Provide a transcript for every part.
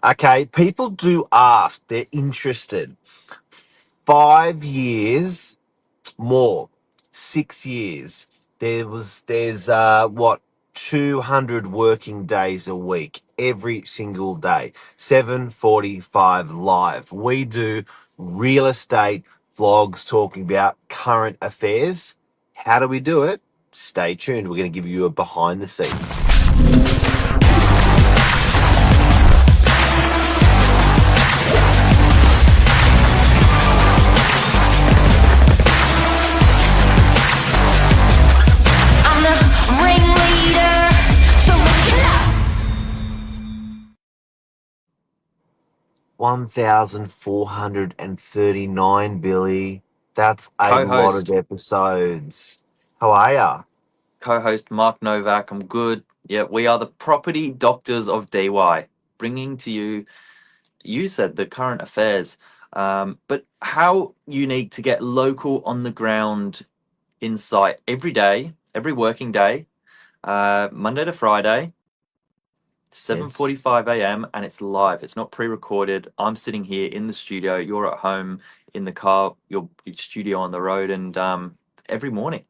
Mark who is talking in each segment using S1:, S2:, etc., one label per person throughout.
S1: Okay, people do ask, they're interested. 5 years more, 6 years. There's what, 200 working days a week, every single day, 7:45 live. We do real estate vlogs talking about current affairs. How do we do it? Stay tuned. We're going to give you a behind the scenes.
S2: I'm the ringleader, so listen up.
S1: 1,439, Billy. That's a lot of
S3: Co-host,
S1: episodes. How are ya?
S3: co-host Mark Novak. I'm good. Yeah, we are the property doctors of DY, bringing to you, you said the current affairs, but how unique to get local on the ground insight every day, every working day, Monday to Friday,
S1: Yes.
S3: 7:45 a.m. and it's live. It's not pre-recorded. I'm sitting here in the studio. You're at home in the car. Your studio on the road, and every morning.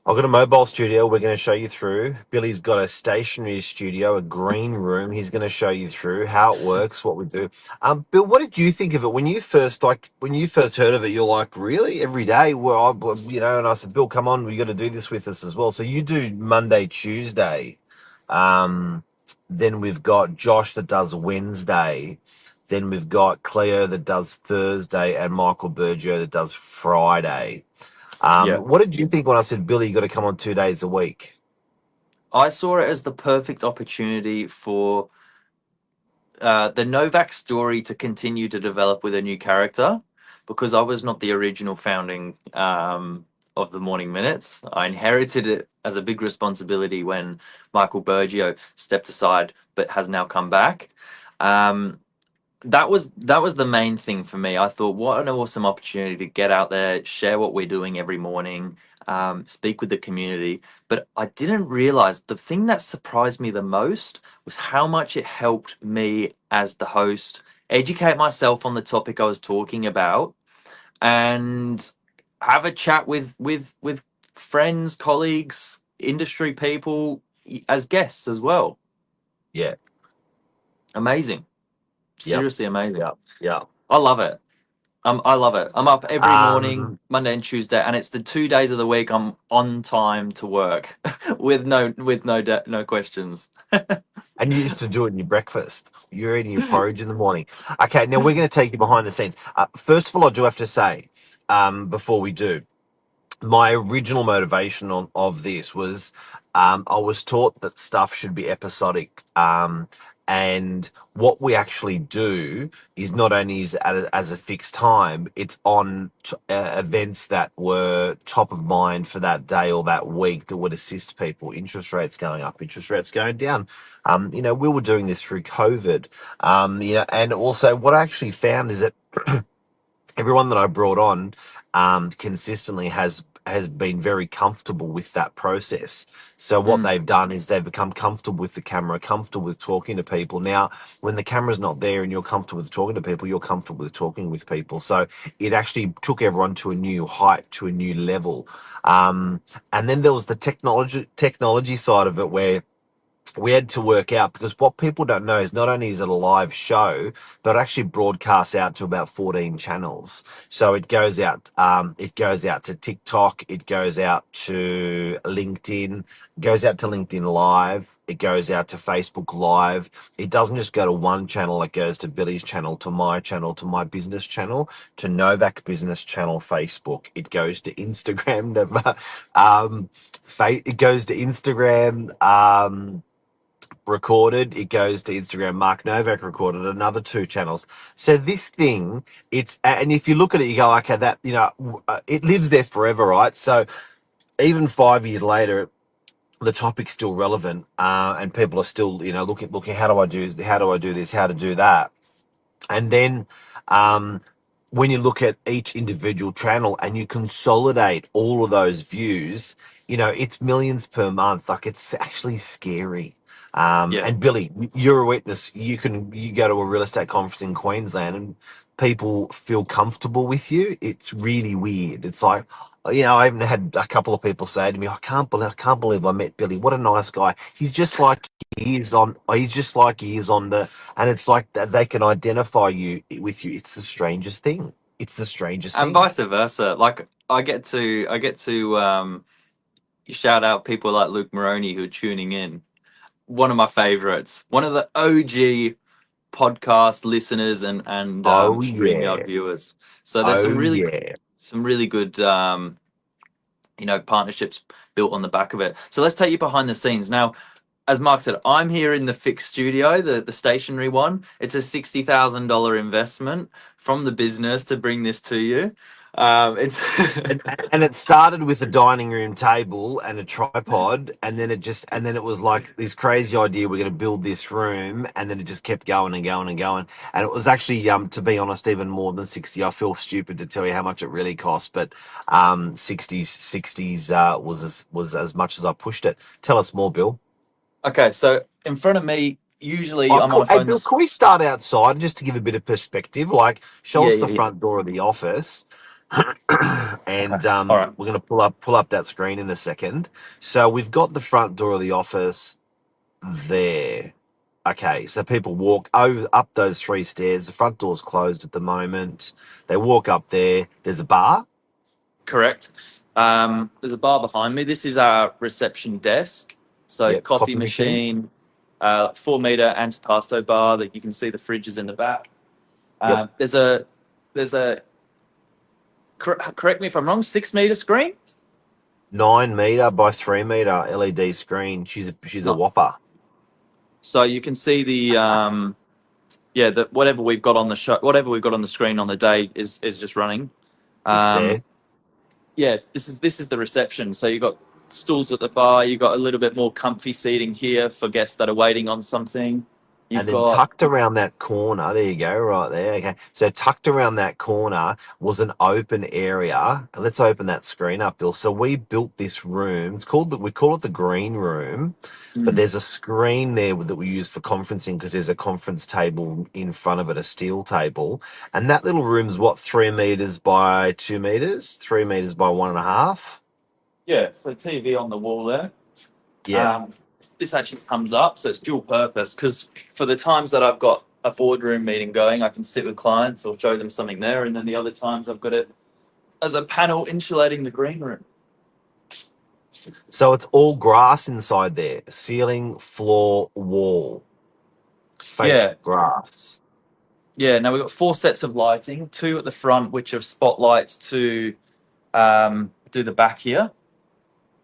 S1: I've got a mobile studio we're going to show you through. Billy's got a stationary studio, a green room. He's going to show you through how it works, what we do. Bill, what did you think of it when you first heard of it? You're like, really, every day? And I said, Bill, come on, we got to do this with us as well. So you do Monday, Tuesday. Um, then we've got Josh that does Wednesday. Then we've got Cleo that does Thursday, and Michael Bergio that does Friday.
S3: Yeah.
S1: What did you think when I said, Billy, you got to come on 2 days a week?
S3: I saw it as the perfect opportunity for the Novak story to continue to develop with a new character because I was not the original founding of the Morning Minutes. I inherited it as a big responsibility when Michael Bergio stepped aside but has now come back. Um, that was the main thing for me. I thought, what an awesome opportunity to get out there, share what we're doing every morning, speak with the community. But I didn't realize the thing that surprised me the most was how much it helped me as the host educate myself on the topic I was talking about and have a chat with friends, colleagues, industry people as guests as well.
S1: Yeah.
S3: Amazing.
S1: Yep.
S3: Seriously amazing.
S1: Yep. Yep.
S3: I love it. I love it. I'm up every morning,
S1: Um,
S3: Monday and Tuesday, and it's the 2 days of the week I'm on time to work with no questions.
S1: and you used to do it in your breakfast. You're eating your porridge in the morning. Okay, now we're going to take you behind the scenes. First of all, I do have to say, before we do, my original motivation of this was I was taught that stuff should be episodic. And what we actually do is not only is as a fixed time, it's on events that were top of mind for that day or that week that would assist people. Interest rates going up, interest rates going down. We were doing this through COVID. And also what I actually found is that everyone that I brought on consistently has been very comfortable with that process. So what
S3: Mm,
S1: they've done is they've become comfortable with the camera, comfortable with talking to people. Now, when the camera's not there and you're comfortable with talking to people, you're comfortable with talking with people. So it actually took everyone to a new height, to a new level. And then there was the technology side of it where we had to work out, because what people don't know is not only is it a live show, but it actually broadcasts out to about 14 channels. So it goes out to TikTok, it goes out to LinkedIn, goes out to LinkedIn Live, it goes out to Facebook Live. It doesn't just go to one channel, it goes to Billy's channel, to my business channel, to Novak business channel, Facebook. It goes to Instagram, it goes to Instagram, recorded. It goes to Instagram. Mark Novak recorded another two channels. So this thing, and if you look at it, you go, okay, it lives there forever, right? So even 5 years later, the topic's still relevant, and people are still, looking, how do I do this, how to do that, and then, when you look at each individual channel and you consolidate all of those views, it's millions per month. Like, it's actually scary.
S3: Yeah.
S1: And Billy, you're a witness. You go to a real estate conference in Queensland, and people feel comfortable with you. It's really weird. It's like, I even had a couple of people say to me, I can't believe I met Billy. What a nice guy. He's just like he is on. He's just like he is on the. And it's like that they can identify you with you. It's the strangest thing. It's the strangest
S3: And
S1: thing.
S3: vice versa. Like I get to shout out people like Luke Moroney who are tuning in. One of my favorites. One of the OG podcast listeners and
S1: Oh
S3: StreamYard
S1: yeah.
S3: viewers. So there's
S1: Oh yeah.
S3: some really good partnerships built on the back of it. So let's take you behind the scenes. Now, as Mark said, I'm here in the fixed studio, the stationary one. It's a $60,000 investment from the business to bring this to you. It's
S1: And, and it started with a dining room table and a tripod, and then it was like this crazy idea, we're going to build this room, and then it just kept going and going and going. And it was actually, to be honest, even more than 60. I feel stupid to tell you how much it really cost, but 60s was as much as I pushed it. Tell us more, Bill.
S3: okay. So in front of me, usually
S1: Oh,
S3: I'm on a
S1: Hey,
S3: phone.
S1: Bill,
S3: This,
S1: can we start outside just to give a bit of perspective? Like, show
S3: yeah,
S1: us
S3: yeah,
S1: the
S3: yeah.
S1: front door of the office,
S3: Okay.
S1: and
S3: All right.
S1: we're going to pull up that screen in a second. So we've got the front door of the office there. Okay, so people walk up those three stairs. The front door's closed at the moment. They walk up there. There's a bar.
S3: Correct. There's a bar behind me. This is our reception desk. So
S1: Yep,
S3: coffee
S1: coffee machine.
S3: machine, 4 meter antipasto bar that you can see the fridges in the back.
S1: Yep,
S3: There's a correct me if I'm wrong, 6 meter screen.
S1: 9 meter by 3 meter LED screen. She's a
S3: Not
S1: whopper.
S3: so you can see the whatever we've got on the show, whatever we've got on the screen on the day is just running.
S1: It's
S3: Um,
S1: there.
S3: yeah, this is the reception. So you've got stools at the bar. You've got a little bit more comfy seating here for guests that are waiting on something. You've
S1: And then
S3: got
S1: tucked around that corner, there you go, right there. Okay. So tucked around that corner was an open area. Let's open that screen up, Bill. So we built this room. We call it the green room, but
S3: mm,
S1: there's a screen there that we use for conferencing because there's a conference table in front of it, a steel table. And that little room's what, 3 meters by 2 meters, 3 meters by 1.5.
S3: yeah, so TV on the wall there.
S1: Yeah.
S3: Um, this actually comes up, so it's dual purpose because for the times that I've got a boardroom meeting going, I can sit with clients or show them something there, and then the other times I've got it as a panel insulating the green room.
S1: So it's all grass inside there. Ceiling, floor, wall. Fake
S3: Yeah,
S1: grass.
S3: yeah. Now we've got 4 sets of lighting, two at the front, which are spotlights to do the back here.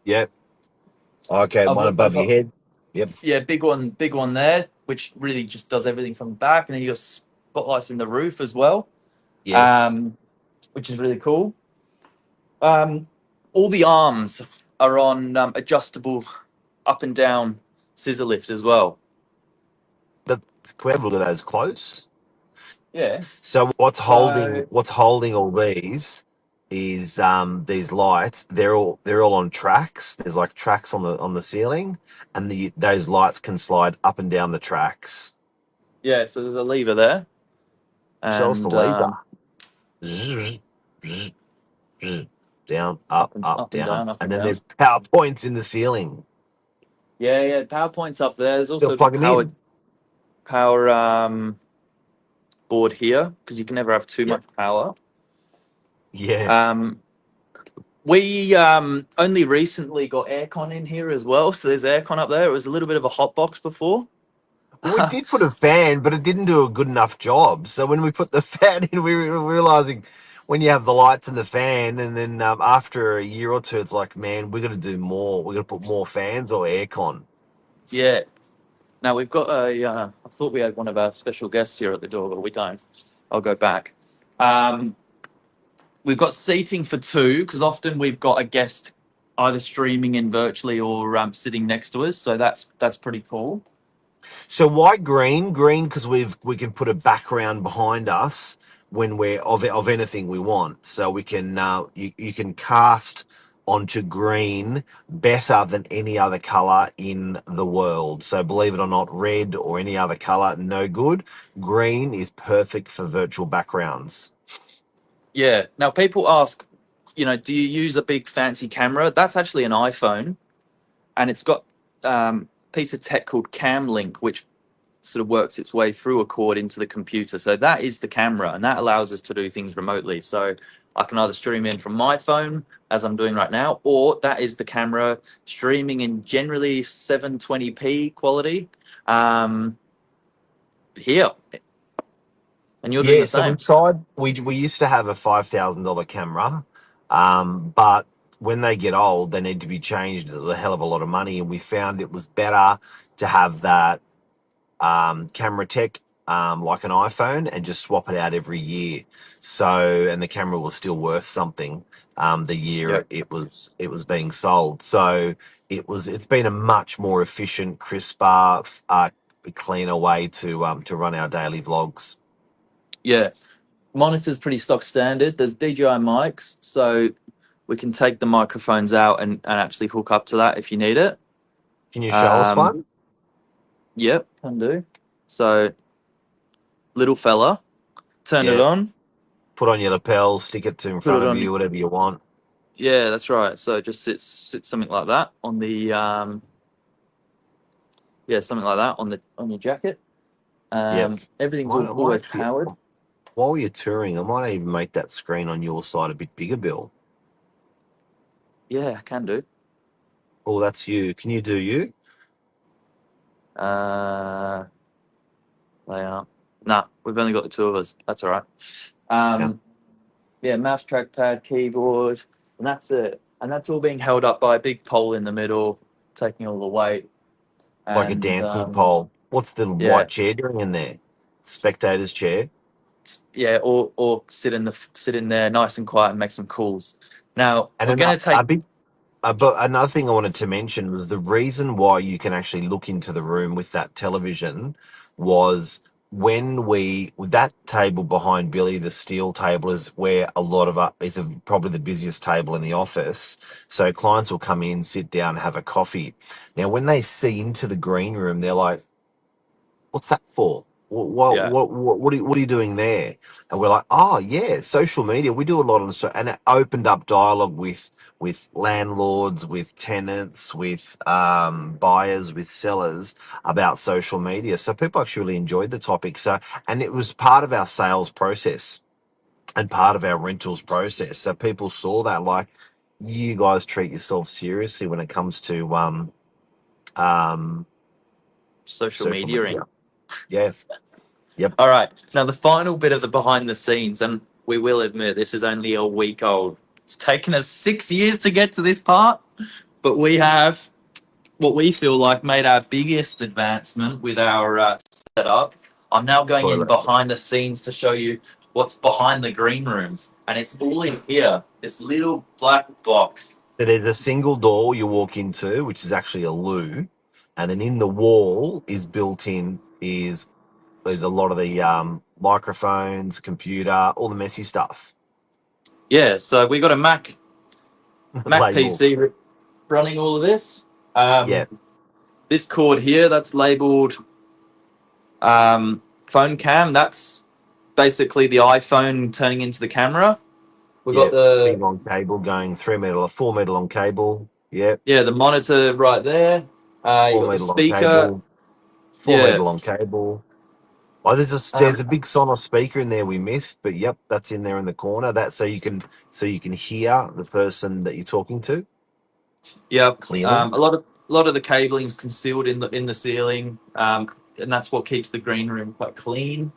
S1: Yep. Okay, one
S3: I've
S1: above your
S3: got
S1: head. Yep.
S3: yeah, big one there, which really just does everything from the back, and then you got spotlights in the roof as well,
S1: Yes.
S3: um, which is really cool. Um, all the arms are on adjustable up and down scissor lift as well.
S1: The, can we have a look at those close?
S3: Yeah.
S1: So
S3: So
S1: what's holding all these lights. They're all on tracks. There's like tracks on the ceiling, and those lights can slide up and down the tracks.
S3: yeah, so there's a lever there,
S1: Show us the
S3: and
S1: lever. Zzz, zzz, zzz. Down, up,
S3: up and
S1: down.
S3: down, up
S1: And
S3: and
S1: then
S3: down.
S1: there's power points in the ceiling.
S3: Yeah, yeah. PowerPoint's up there. There's
S1: They'll
S3: also the
S1: plug them in.
S3: power board here because you can never have too
S1: Yep.
S3: much power.
S1: Yeah.
S3: Um, we only recently got aircon in here as well, so there's aircon up there. It was a little bit of a hot box before.
S1: Well, we did put a fan, but it didn't do a good enough job. So when we put the fan in, we were realizing when you have the lights and the fan, and then after a year or two, it's like, man, we got to do more. We got to put more fans or aircon.
S3: Yeah. Now we've got a. I thought we had one of our special guests here at the door, but we don't. I'll go back. Um, we've got seating for two because often we've got a guest either streaming in virtually or sitting next to us. So that's pretty cool.
S1: So why green? Green because we can put a background behind us when we're of anything we want. So we can you can cast onto green better than any other color in the world. So believe it or not, red or any other color, no good. Green is perfect for virtual backgrounds.
S3: Yeah. Now people ask, do you use a big fancy camera? That's actually an iPhone, and it's got a piece of tech called Cam Link, which sort of works its way through a cord into the computer. So that is the camera, and that allows us to do things remotely. So I can either stream in from my phone, as I'm doing right now, or that is the camera streaming in generally 720p quality here. And you're doing
S1: Yeah,
S3: the
S1: so we
S3: same.
S1: tried. We used to have a $5,000 camera, but when they get old, they need to be changed. It's a hell of a lot of money, and we found it was better to have that camera tech like an iPhone and just swap it out every year. So, and the camera was still worth something the
S3: Yeah.
S1: year it was being sold. So it's been a much more efficient, crisper, cleaner way to run our daily vlogs.
S3: Yeah. Monitor's pretty stock standard. There's DJI mics, so we can take the microphones out and actually hook up to that if you need it.
S1: Can you show us
S3: Um,
S1: one?
S3: yep, can do. So, little fella, turn it
S1: Yeah.
S3: on,
S1: Put on your lapel, stick it to in
S3: put
S1: front
S3: it
S1: of
S3: on.
S1: you, whatever you want.
S3: Yeah, that's right. So it just sits something like that on the yeah, something like that on your jacket.
S1: Yep.
S3: Everything's
S1: Might, I might
S3: always
S1: actually,
S3: powered.
S1: while you're touring, I might even make that screen on your side a bit bigger, Bill.
S3: Yeah, I can do.
S1: Oh, that's you. Can you do you?
S3: Uh, they are. Nah, we've only got the two of us. That's all right.
S1: Yeah.
S3: Yeah, mouse, trackpad, keyboard, and that's it. And that's all being held up by a big pole in the middle, taking all the weight.
S1: Like a
S3: And
S1: dancing pole. What's the
S3: yeah,
S1: white chair doing in there? Spectator's chair.
S3: yeah, or sit in there nice and quiet and make some calls. Now
S1: And
S3: we're gonna
S1: a
S3: take.
S1: big but another thing I wanted to mention was the reason why you can actually look into the room with that television was when we with that table behind Billy, the steel table is where a lot of probably the busiest table in the office. So clients will come in, sit down, have a coffee. Now, when they see into the green room, they're like, what's that for?
S3: Yeah,
S1: What are you doing there? And we're like, oh yeah, social media. We do a lot on and it opened up dialogue with landlords, with tenants, with buyers, with sellers about social media. So people actually really enjoyed the topic. So and it was part of our sales process and part of our rentals process. So people saw that like you guys treat yourself seriously when it comes to um
S3: social
S1: social
S3: mediaing.
S1: media. Yeah. Yep.
S3: All right. Now the final bit of the behind the scenes, and we will admit this is only a week old. It's taken us 6 years to get to this part, but we have what we feel like made our biggest advancement with our setup. I'm now going in
S1: Toilet.
S3: behind the scenes to show you what's behind the green room, and it's all in here. This little black box.
S1: So there's a single door you walk into, which is actually a loo, and then in the wall is built in is there's a lot of the microphones, computer, all the messy stuff.
S3: Yeah, so we got a Mac
S1: Labels.
S3: PC running all of this.
S1: Yeah,
S3: This cord here that's labeled phone cam. That's basically the iPhone turning into the camera. We've got
S1: yeah. Big
S3: the
S1: long cable going 3 meter or 4 meter long cable. Yeah,
S3: yeah the monitor right there. You
S1: four
S3: got the
S1: meter long
S3: speaker.
S1: cable, 4 meter
S3: Yeah,
S1: long cable. Oh, there's
S3: um,
S1: a big Sonos speaker in there we missed, but yep, that's in there in the corner. That so you can hear the person that you're talking to
S3: yep.
S1: clearly.
S3: A lot of the cabling is concealed in the ceiling, and that's what keeps the green room quite clean.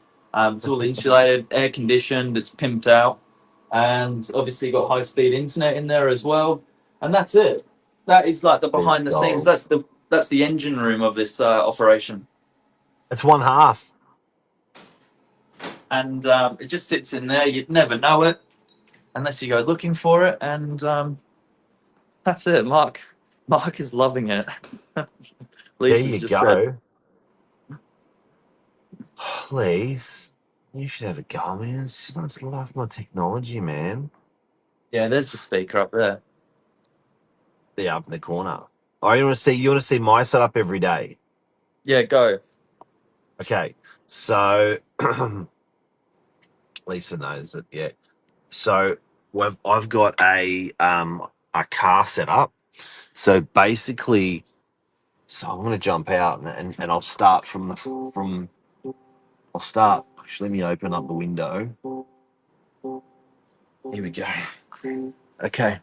S3: It's all insulated, air conditioned. It's pimped out, and obviously you got high speed internet in there as well. And that's it. That is like the
S1: There
S3: behind
S1: you
S3: the scenes.
S1: go.
S3: That's the engine room of this operation,
S1: It's one half.
S3: and it just sits in there. You'd never know it unless you go looking for it, and that's it. Mark is loving it.
S1: There
S3: Lisa's
S1: you
S3: just said,
S1: go. Please, you should have a go, man. I just love my technology, man.
S3: "Yeah, there's the speaker up there."
S1: Yeah, up in the corner. Oh, you want to see my setup every day.
S3: Yeah, go.
S1: Okay. So Lisa knows it, yeah. So I've got a car set up. So basically, so I'm gonna jump out and I'll start from I'll start actually let me open up the window. Here we go. Okay.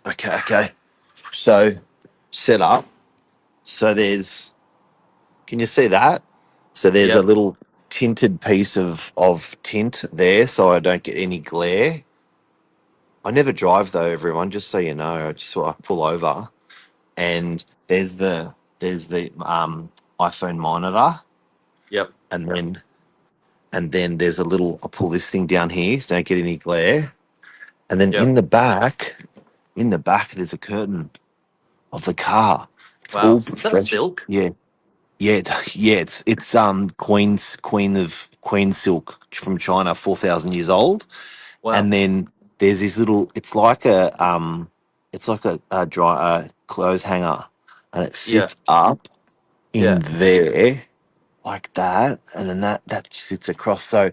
S1: Okay. So set up. So there's can you see that? So there's a
S3: Yep.
S1: little tinted piece of tint there so I don't get any glare. I never drive though, everyone, just so you know. I just sort of pull over and there's the iPhone monitor
S3: Yep.
S1: and then there's a little I pull this thing down here so don't get any glare. And then
S3: Yep.
S1: in the back there's a curtain of the car. It's
S3: Wow.
S1: all
S3: Is that
S1: professional.
S3: silk?
S1: Yeah. Yeah, yeah, it's queen silk from China, 4,000 years old.
S3: Wow.
S1: And then there's this little it's like a dry clothes hanger and it
S3: Yeah.
S1: sits up in
S3: Yeah.
S1: there like that and then that sits across so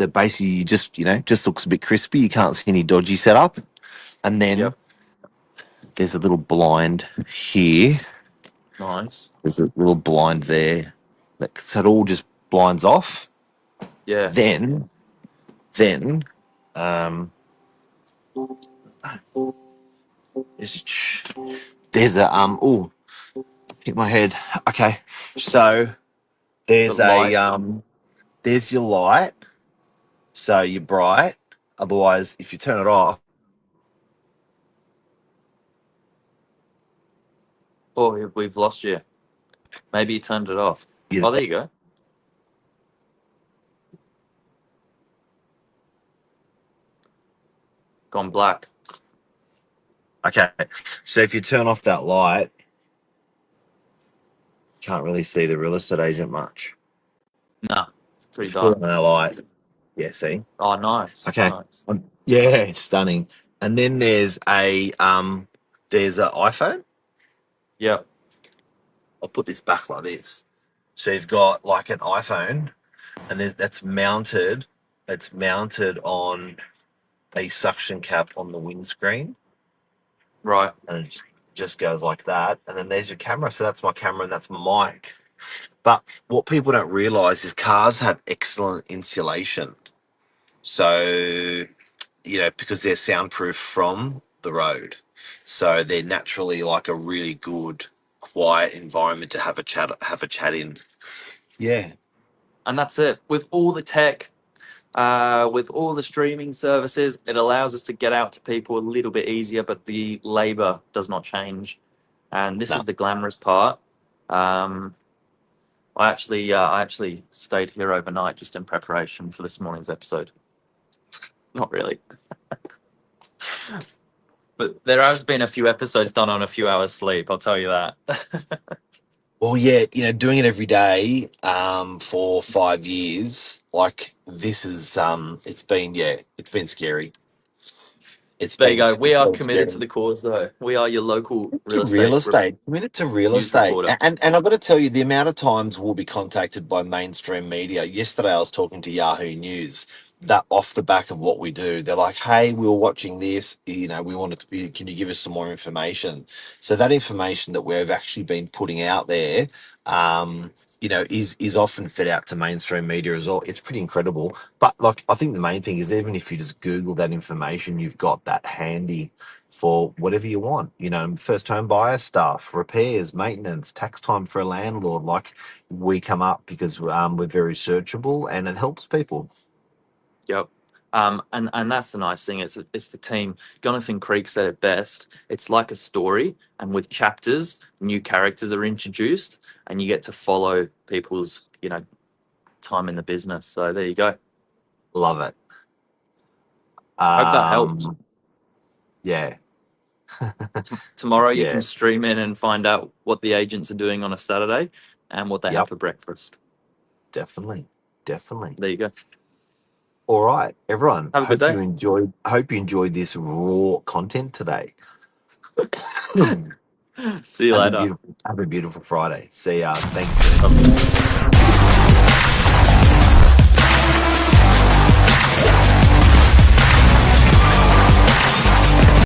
S1: basically you just looks a bit crispy, you can't see any dodgy setup. And then
S3: Yep.
S1: there's a little blind here,
S3: Nice.
S1: there's a little blind there, so it all just blinds off.
S3: Yeah.
S1: Then um there's there's a oh hit my head. Okay, so
S3: The
S1: there's a
S3: light.
S1: there's your light, so you're bright. Otherwise, if you turn it off,
S3: Oh, we've lost you. Maybe you turned it off.
S1: you
S3: Oh, there you go. Gone black.
S1: okay. So if you turn off that light, you can't really see the real estate agent much.
S3: Nah. Pretty
S1: If you put
S3: dark.
S1: on that light, yeah, see.
S3: Oh, nice.
S1: Okay,
S3: Nice.
S1: yeah, it's stunning. And then there's a iPhone.
S3: Yep.
S1: I'll put this back like this. So you've got like an iPhone, and that's mounted. It's mounted on a suction cap on the windscreen,
S3: Right.
S1: and it just goes like that. And then there's your camera. So that's my camera, and that's my mic. But what people don't realize is cars have excellent insulation. So because they're soundproof from the road, so they're naturally like a really good, quiet environment to have a chat in. Yeah,
S3: And that's it. With all the tech, with all the streaming services, it allows us to get out to people a little bit easier, but the labor does not change. And this
S1: no.
S3: is the glamorous part. Um, I actually stayed here overnight just in preparation for this morning's episode. Not really, but there has been a few episodes done on a few hours sleep. I'll tell you that.
S1: Well, yeah, doing it every day for 5 years, like this is it's been scary. It's
S3: There you
S1: been
S3: go. We
S1: it's
S3: are
S1: been
S3: committed to
S1: scary.
S3: the cause, though. We are your local
S1: To
S3: real
S1: real
S3: estate
S1: estate, committed to real
S3: news
S1: estate,
S3: reporter.
S1: and I've got to tell you, the amount of times we'll be contacted by mainstream media. Yesterday, I was talking to Yahoo News. That off the back of what we do, they're like, "Hey, we were watching this. We wanted to. Can you give us some more information?" So that information that we've actually been putting out there, is often fed out to mainstream media as well. It's pretty incredible. But like, I think the main thing is even if you just Google that information, you've got that handy for whatever you want. First home buyer stuff, repairs, maintenance, tax time for a landlord. Like we come up because we're very searchable and it helps people.
S3: Yep. And that's the nice thing. It's the team. Jonathan Creek said it best. It's like a story, and with chapters, new characters are introduced, and you get to follow people's time in the business. So there you go.
S1: Love it.
S3: Hope that helps.
S1: Yeah,
S3: Tomorrow you can
S1: yeah,
S3: stream in and find out what the agents are doing on a Saturday and what they have
S1: yep,
S3: for breakfast.
S1: definitely, definitely.
S3: There you go.
S1: All right, everyone.
S3: Have a good
S1: Hope you
S3: day.
S1: enjoyed. Hope you enjoyed this raw content today.
S3: See you
S1: Have a
S3: later.
S1: beautiful, have a beautiful Friday. See ya. Thanks, Bert.
S3: Bye.